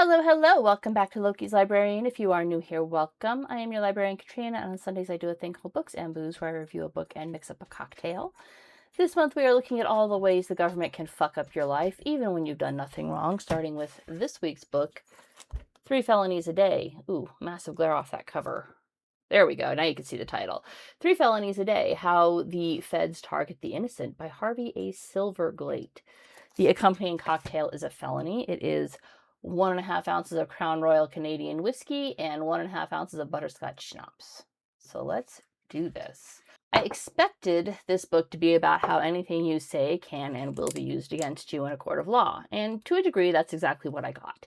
Hello, hello. Welcome back to Loki's Librarian. If you are new here, welcome. I am your librarian, Katrina, and on Sundays I do a thing called Books and Booze, where I review a book and mix up a cocktail. This month we are looking at all the ways the government can fuck up your life, even when you've done nothing wrong, starting with this week's book, Three Felonies a Day. Ooh, massive glare off that cover. There we go. Now you can see the title. Three Felonies a Day, How the Feds Target the Innocent by Harvey A. Silverglate. The accompanying cocktail is a felony. It is 1.5 ounces of Crown Royal Canadian whiskey and 1.5 ounces of Butterscotch Schnappes. So let's do this. I expected this book to be about how anything you say can and will be used against you in a court of law, and to a degree that's exactly what I got.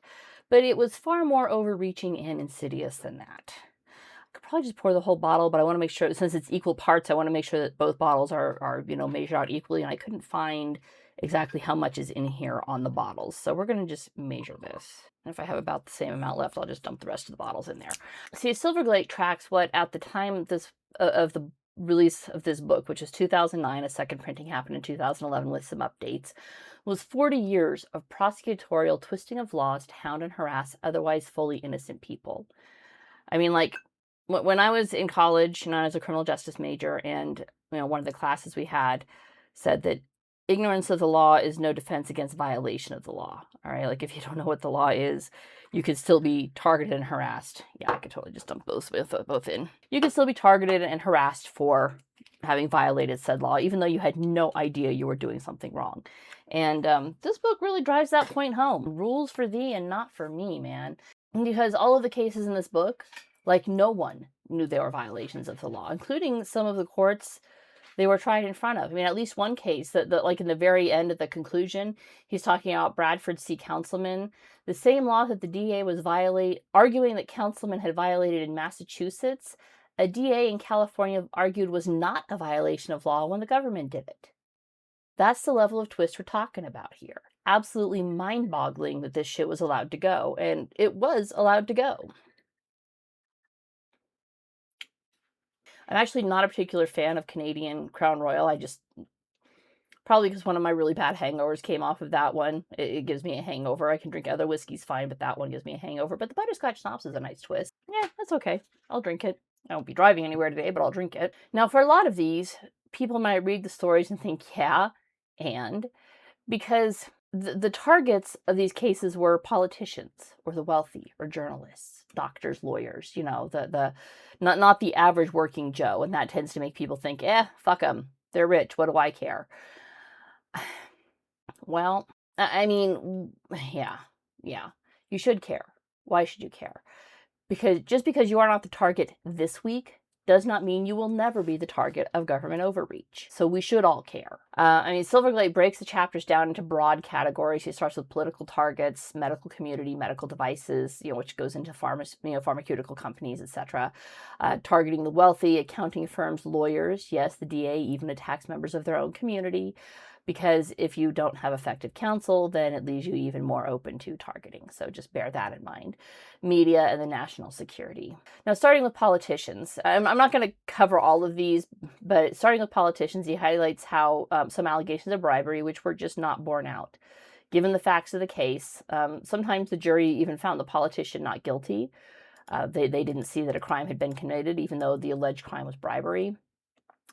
But it was far more overreaching and insidious than that. I could probably just pour the whole bottle, but I want to make sure, since it's equal parts, I want to make sure that both bottles are measured out equally, and I couldn't find exactly how much is in here on the bottles. So we're going to just measure this. And if I have about the same amount left, I'll just dump the rest of the bottles in there. See, Silverglate tracks what at the time of the release of this book, which is 2009, a second printing happened in 2011 with some updates, was 40 years of prosecutorial twisting of laws to hound and harass otherwise fully innocent people. I mean, like, when I was in college, and I was a criminal justice major, and one of the classes we had said that ignorance of the law is no defense against violation of the law. All right, like if you don't know what the law is, you could still be targeted and harassed. Yeah, I could totally just dump both in. You could still be targeted and harassed for having violated said law, even though you had no idea you were doing something wrong. And this book really drives that point home. Rules for thee and not for me, man. Because all of the cases in this book, like, no one knew they were violations of the law, including some of the courts they were tried in front of. I mean, at least one case that like in the very end of the conclusion, he's talking about Bradford C. Councilman. The same law that the DA was arguing that Councilman had violated in Massachusetts, a DA in California argued was not a violation of law when the government did it. That's the level of twist we're talking about here. Absolutely mind-boggling that this shit was allowed to go, and it was allowed to go. I'm actually not a particular fan of Canadian Crown Royal. Probably because one of my really bad hangovers came off of that one. It gives me a hangover. I can drink other whiskeys fine, but that one gives me a hangover. But the Butterscotch Schnappes is a nice twist. Yeah, that's okay. I'll drink it. I won't be driving anywhere today, but I'll drink it. Now, for a lot of these, people might read the stories and think, yeah, and because the targets of these cases were politicians or the wealthy or journalists, doctors, lawyers, not the average working Joe. And that tends to make people think, fuck them. They're rich. What do I care? Well, I mean, yeah. You should care. Why should you care? Because just because you are not the target this week does not mean you will never be the target of government overreach. So we should all care. Silverglate breaks the chapters down into broad categories. He starts with political targets, medical community, medical devices, which goes into pharmaceutical companies, etc. Targeting the wealthy, accounting firms, lawyers. Yes, the DA even attacks members of their own community, because if you don't have effective counsel, then it leaves you even more open to targeting. So just bear that in mind. Media and the national security. Now, starting with politicians, I'm not going to cover all of these, but starting with politicians, he highlights how some allegations of bribery, which were just not borne out. Given the facts of the case, sometimes the jury even found the politician not guilty. They didn't see that a crime had been committed, even though the alleged crime was bribery.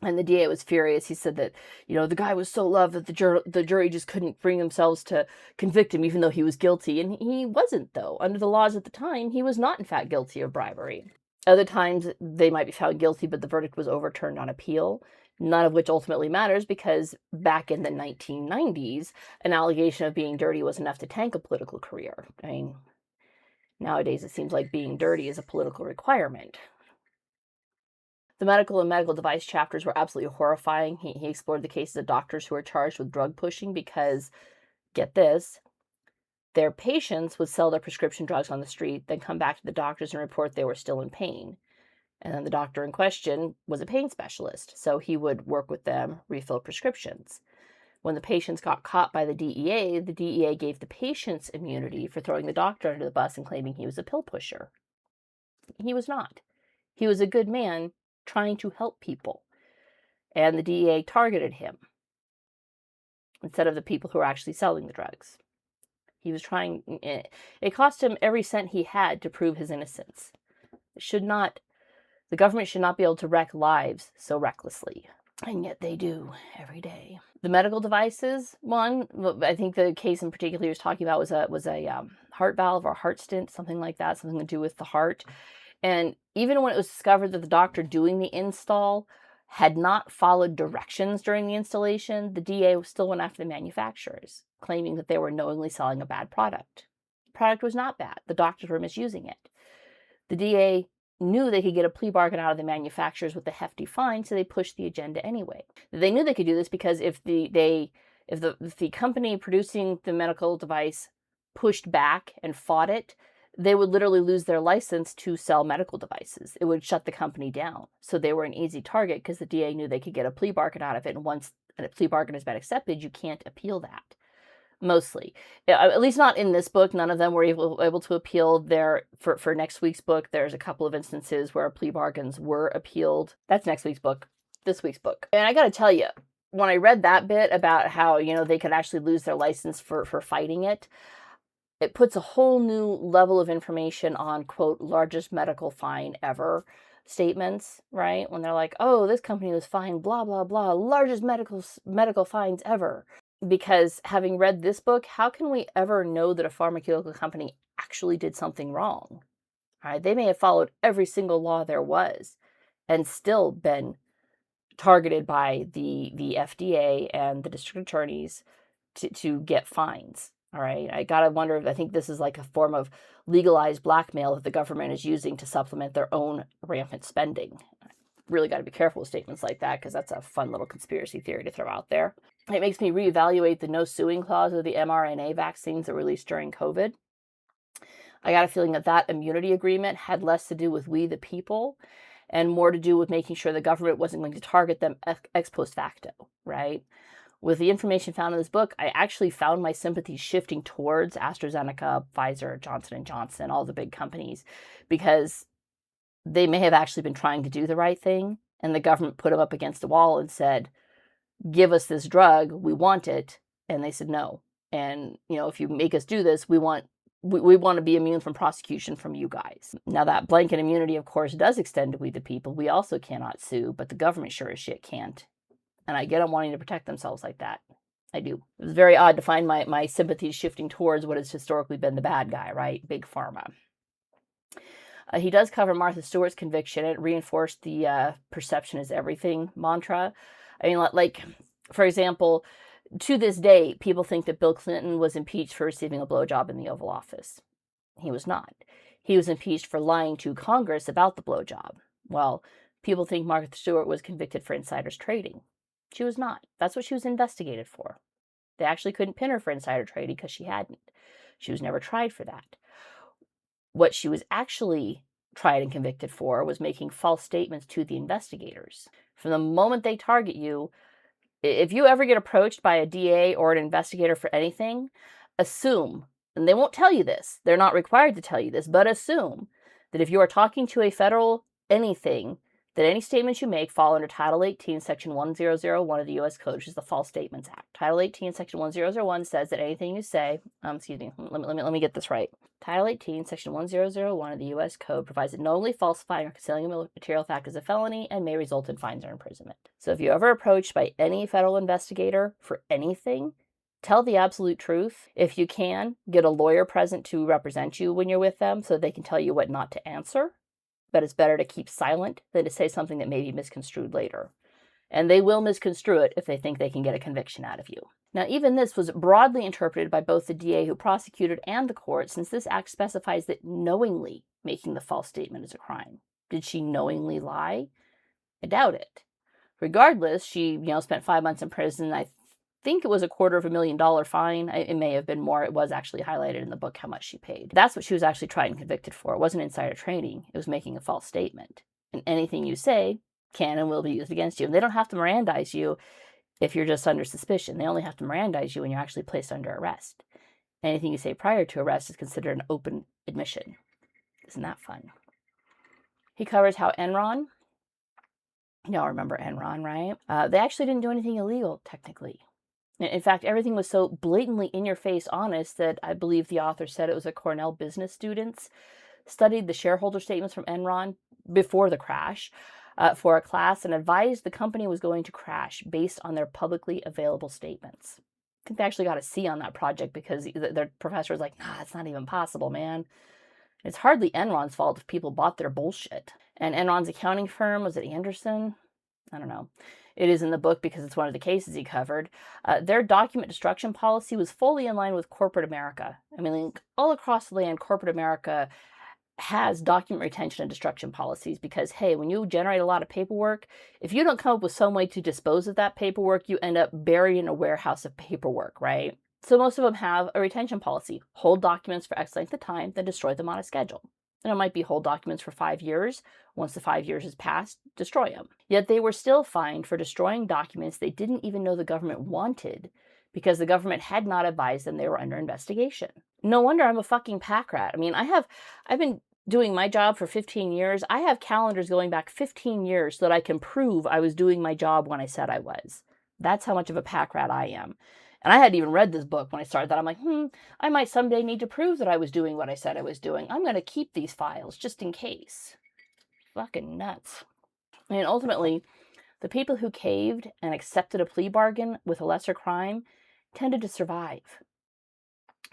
And the DA was furious. He said that, the guy was so loved that the jury just couldn't bring themselves to convict him, even though he was guilty. And he wasn't, though. Under the laws at the time, he was not, in fact, guilty of bribery. Other times, they might be found guilty, but the verdict was overturned on appeal, none of which ultimately matters, because back in the 1990s, an allegation of being dirty was enough to tank a political career. I mean, nowadays, it seems like being dirty is a political requirement. The medical and medical device chapters were absolutely horrifying. He explored the cases of doctors who were charged with drug pushing because, get this, their patients would sell their prescription drugs on the street, then come back to the doctors and report they were still in pain. And then the doctor in question was a pain specialist, so he would work with them, refill prescriptions. When the patients got caught by the DEA gave the patients immunity for throwing the doctor under the bus and claiming he was a pill pusher. He was not. He was a good man trying to help people, and the DEA targeted him instead of the people who were actually selling the drugs. He was trying, it cost him every cent he had to prove his innocence. The government should not be able to wreck lives so recklessly. And yet they do every day. The medical devices one, I think the case in particular he was talking about was a heart valve or heart stent, something like that, something to do with the heart. And even when it was discovered that the doctor doing the install had not followed directions during the installation, the DA still went after the manufacturers, claiming that they were knowingly selling a bad product. The product was not bad. The doctors were misusing it. The DA knew they could get a plea bargain out of the manufacturers with a hefty fine, so they pushed the agenda anyway. They knew they could do this because if the company producing the medical device pushed back and fought it, they would literally lose their license to sell medical devices. It would shut the company down. So they were an easy target because the DA knew they could get a plea bargain out of it. And once a plea bargain has been accepted, you can't appeal that. Mostly. At least not in this book. None of them were able to appeal their, for next week's book. There's a couple of instances where plea bargains were appealed. That's next week's book. This week's book. And I got to tell you, when I read that bit about how, they could actually lose their license for fighting it, it puts a whole new level of information on, quote, largest medical fine ever statements, right? When they're like, oh, this company was fined, blah, blah, blah, largest medical fines ever. Because having read this book, how can we ever know that a pharmaceutical company actually did something wrong? Right? They may have followed every single law there was and still been targeted by the FDA and the district attorneys to get fines. All right. I got to wonder if I think this is like a form of legalized blackmail that the government is using to supplement their own rampant spending. Really got to be careful with statements like that because that's a fun little conspiracy theory to throw out there. It makes me reevaluate the no suing clause of the mRNA vaccines that were released during COVID. I got a feeling that immunity agreement had less to do with we the people and more to do with making sure the government wasn't going to target them ex post facto, right? With the information found in this book, I actually found my sympathies shifting towards AstraZeneca, Pfizer, Johnson & Johnson, all the big companies, because they may have actually been trying to do the right thing, and the government put them up against a wall and said, give us this drug, we want it, and they said no. And, if you make us do this, we want to be immune from prosecution from you guys. Now, that blanket immunity, of course, does extend to we the people. We also cannot sue, but the government sure as shit can't. And I get them wanting to protect themselves like that. I do. It was very odd to find my sympathies shifting towards what has historically been the bad guy, right? Big Pharma. He does cover Martha Stewart's conviction. It reinforced the perception is everything mantra. I mean, like, for example, to this day, people think that Bill Clinton was impeached for receiving a blowjob in the Oval Office. He was not. He was impeached for lying to Congress about the blowjob. Well, people think Martha Stewart was convicted for insider's trading. She was not. That's what she was investigated for. They actually couldn't pin her for insider trading because she hadn't. She was never tried for that. What she was actually tried and convicted for was making false statements to the investigators. From the moment they target you, if you ever get approached by a DA or an investigator for anything, assume, and they won't tell you this, they're not required to tell you this, but assume that if you are talking to a federal anything, that any statements you make fall under Title 18, Section 1001 of the U.S. Code, which is the False Statements Act. Title 18, Section 1001 says that anything you say, let me get this right. Title 18, Section 1001 of the U.S. Code provides that knowingly falsifying or concealing a material fact is a felony and may result in fines or imprisonment. So if you're ever approached by any federal investigator for anything, tell the absolute truth. If you can, get a lawyer present to represent you when you're with them so they can tell you what not to answer. But it's better to keep silent than to say something that may be misconstrued later. And they will misconstrue it if they think they can get a conviction out of you. Now, even this was broadly interpreted by both the DA who prosecuted and the court, since this act specifies that knowingly making the false statement is a crime. Did she knowingly lie? I doubt it. Regardless, she, spent 5 months in prison. I think it was a $250,000 fine. It may have been more. It was actually highlighted in the book how much she paid. That's what she was actually tried and convicted for. It wasn't insider trading. It was making a false statement. And anything you say can and will be used against you. And they don't have to Mirandize you if you're just under suspicion. They only have to Mirandize you when you're actually placed under arrest. Anything you say prior to arrest is considered an open admission. Isn't that fun? He covers how Enron, y'all remember Enron, right? They actually didn't do anything illegal, technically. In fact, everything was so blatantly in-your-face honest that I believe the author said it was a Cornell business students studied the shareholder statements from Enron before the crash for a class and advised the company was going to crash based on their publicly available statements. I think they actually got a C on that project because their professor was like, nah, it's not even possible, man. It's hardly Enron's fault if people bought their bullshit. And Enron's accounting firm, was it Anderson? I don't know. It is in the book because it's one of the cases he covered. Their document destruction policy was fully in line with corporate America. I mean, like, all across the land, corporate America has document retention and destruction policies because, hey, when you generate a lot of paperwork, if you don't come up with some way to dispose of that paperwork, you end up buried in a warehouse of paperwork, right? So most of them have a retention policy. Hold documents for X length of time, then destroy them on a schedule. And it might be hold documents for 5 years. Once the 5 years has passed, destroy them. Yet they were still fined for destroying documents they didn't even know the government wanted because the government had not advised them they were under investigation. No wonder I'm a fucking pack rat. I mean, I've been doing my job for 15 years. I have calendars going back 15 years so that I can prove I was doing my job when I said I was. That's how much of a pack rat I am. And I hadn't even read this book when I started that. I'm like, I might someday need to prove that I was doing what I said I was doing. I'm going to keep these files just in case. Fucking nuts. And ultimately, the people who caved and accepted a plea bargain with a lesser crime tended to survive.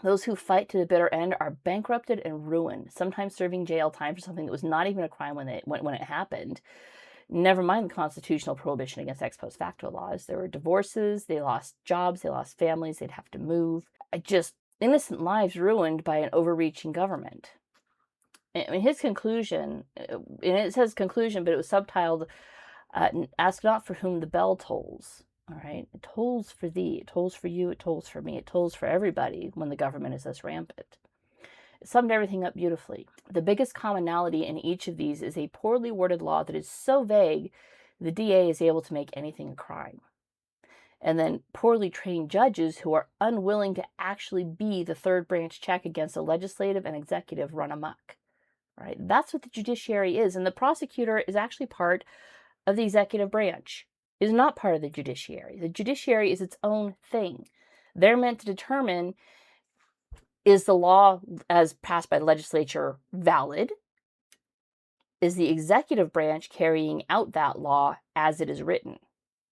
Those who fight to the bitter end are bankrupted and ruined, sometimes serving jail time for something that was not even a crime when it happened. Never mind the constitutional prohibition against ex post facto laws. There were divorces, they lost jobs, they lost families, they'd have to move. Just innocent lives ruined by an overreaching government. I mean, his conclusion, and it says conclusion, but it was subtitled, ask not for whom the bell tolls. All right, it tolls for thee, it tolls for you, it tolls for me, it tolls for everybody when the government is thus rampant. It summed everything up beautifully. The biggest commonality in each of these is a poorly worded law that is so vague, the DA is able to make anything a crime. And then poorly trained judges who are unwilling to actually be the third branch check against the legislative and executive run amok. Right? That's what the judiciary is. And the prosecutor is actually part of the executive branch, is not part of the judiciary. The judiciary is its own thing. They're meant to determine, is the law as passed by the legislature valid? Is the executive branch carrying out that law as it is written?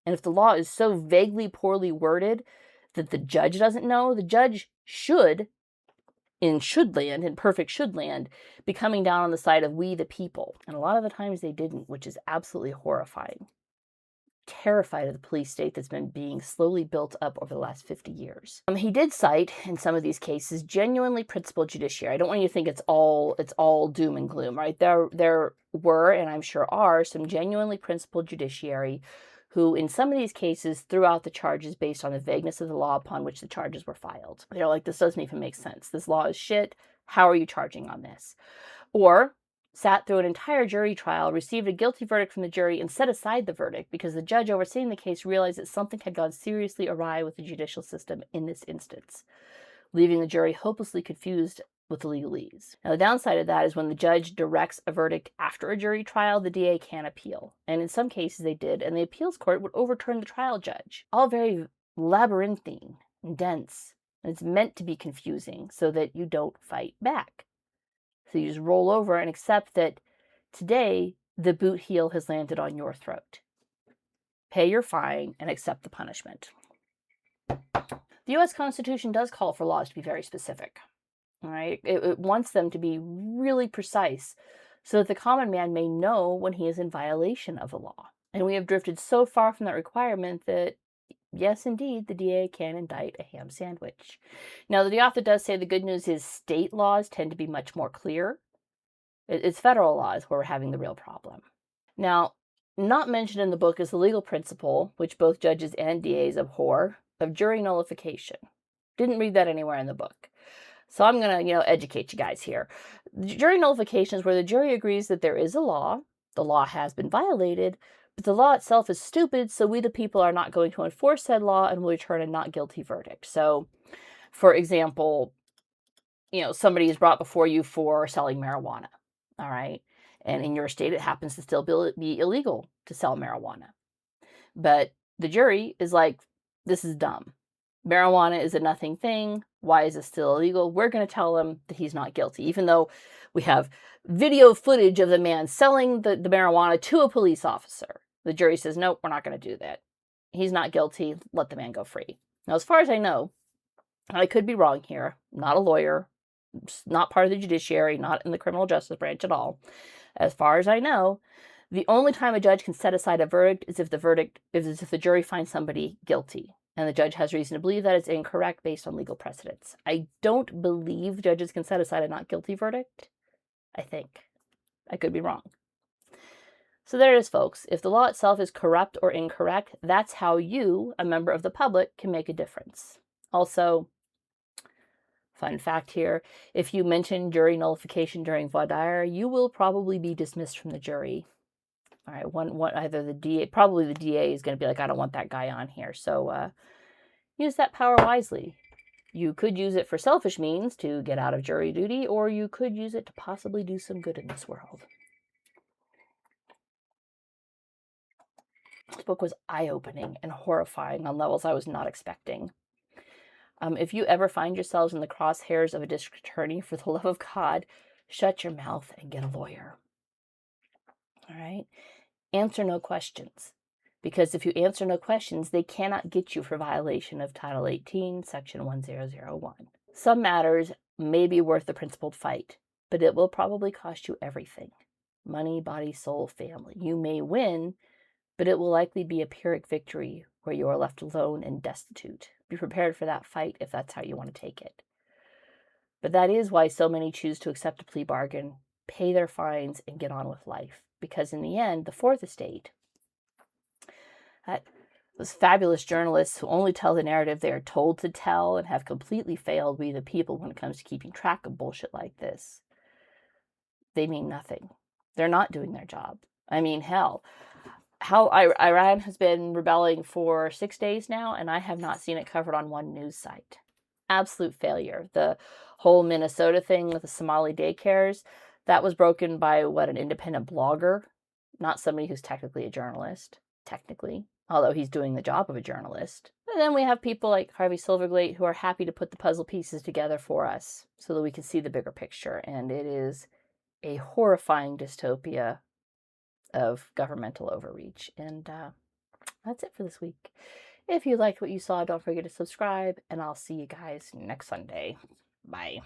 And if the law is so vaguely poorly worded that the judge doesn't know, the judge should, in perfect should land, be coming down on the side of we the people. And a lot of the times they didn't, which is absolutely horrifying. Terrified of the police state that's been being slowly built up over the last 50 years. He did cite, in some of these cases, genuinely principled judiciary. I don't want you to think it's all doom and gloom, right? There were, and I'm sure are, some genuinely principled judiciary who, in some of these cases, threw out the charges based on the vagueness of the law upon which the charges were filed. They're like, this doesn't even make sense. This law is shit. How are you charging on this? Or sat through an entire jury trial, received a guilty verdict from the jury, and set aside the verdict because the judge overseeing the case realized that something had gone seriously awry with the judicial system in this instance, leaving the jury hopelessly confused with the legalese. Now, the downside of that is when the judge directs a verdict after a jury trial, the DA can appeal. And in some cases they did, and the appeals court would overturn the trial judge. All very labyrinthine and dense. And it's meant to be confusing so that you don't fight back. So you just roll over and accept that today the boot heel has landed on your throat. Pay your fine and accept the punishment. The U.S. Constitution does call for laws to be very specific. All right? It wants them to be really precise so that the common man may know when he is in violation of a law. And we have drifted so far from that requirement that, yes, indeed, the DA can indict a ham sandwich. Now, the author does say the good news is state laws tend to be much more clear. It's federal laws where we're having the real problem. Now, not mentioned in the book is the legal principle, which both judges and DAs abhor, of jury nullification. Didn't read that anywhere in the book. So I'm going to, educate you guys here. Jury nullification is where the jury agrees that there is a law, the law has been violated, but the law itself is stupid, so we the people are not going to enforce said law and will return a not guilty verdict. So, for example, somebody is brought before you for selling marijuana, all right? And in your state, it happens to still be illegal to sell marijuana. But the jury is like, this is dumb. Marijuana is a nothing thing. Why is it still illegal? We're going to tell him that he's not guilty, even though we have video footage of the man selling the marijuana to a police officer. The jury says, nope, we're not going to do that. He's not guilty. Let the man go free. Now, as far as I know, and I could be wrong here, not a lawyer, not part of the judiciary, not in the criminal justice branch at all. As far as I know, the only time a judge can set aside a verdict is if the jury finds somebody guilty, and the judge has reason to believe that it's incorrect based on legal precedents. I don't believe judges can set aside a not guilty verdict. I think. I could be wrong. So there it is, folks. If the law itself is corrupt or incorrect, that's how you, a member of the public, can make a difference. Also, fun fact here, if you mention jury nullification during voir dire, you will probably be dismissed from the jury. All right, either the DA, probably the DA is going to be like, I don't want that guy on here. So use that power wisely. You could use it for selfish means to get out of jury duty, or you could use it to possibly do some good in this world. This book was eye-opening and horrifying on levels I was not expecting. If you ever find yourselves in the crosshairs of a district attorney, for the love of God, shut your mouth and get a lawyer. All right? Answer no questions. Because if you answer no questions, they cannot get you for violation of Title 18, Section 1001. Some matters may be worth the principled fight, but it will probably cost you everything. Money, body, soul, family. You may win, but it will likely be a Pyrrhic victory where you are left alone and destitute. Be prepared for that fight if that's how you want to take it. But that is why so many choose to accept a plea bargain, pay their fines, and get on with life. Because in the end, the Fourth Estate, those fabulous journalists who only tell the narrative they are told to tell and have completely failed we the people when it comes to keeping track of bullshit like this, they mean nothing. They're not doing their job. I mean, hell, how Iran has been rebelling for 6 days now, and I have not seen it covered on one news site. Absolute failure. The whole Minnesota thing with the Somali daycares, that was broken by, an independent blogger, not somebody who's technically a journalist, although he's doing the job of a journalist. And then we have people like Harvey Silverglate who are happy to put the puzzle pieces together for us so that we can see the bigger picture. And it is a horrifying dystopia of governmental overreach. And that's it for this week. If you liked what you saw, don't forget to subscribe, and I'll see you guys next Sunday. Bye.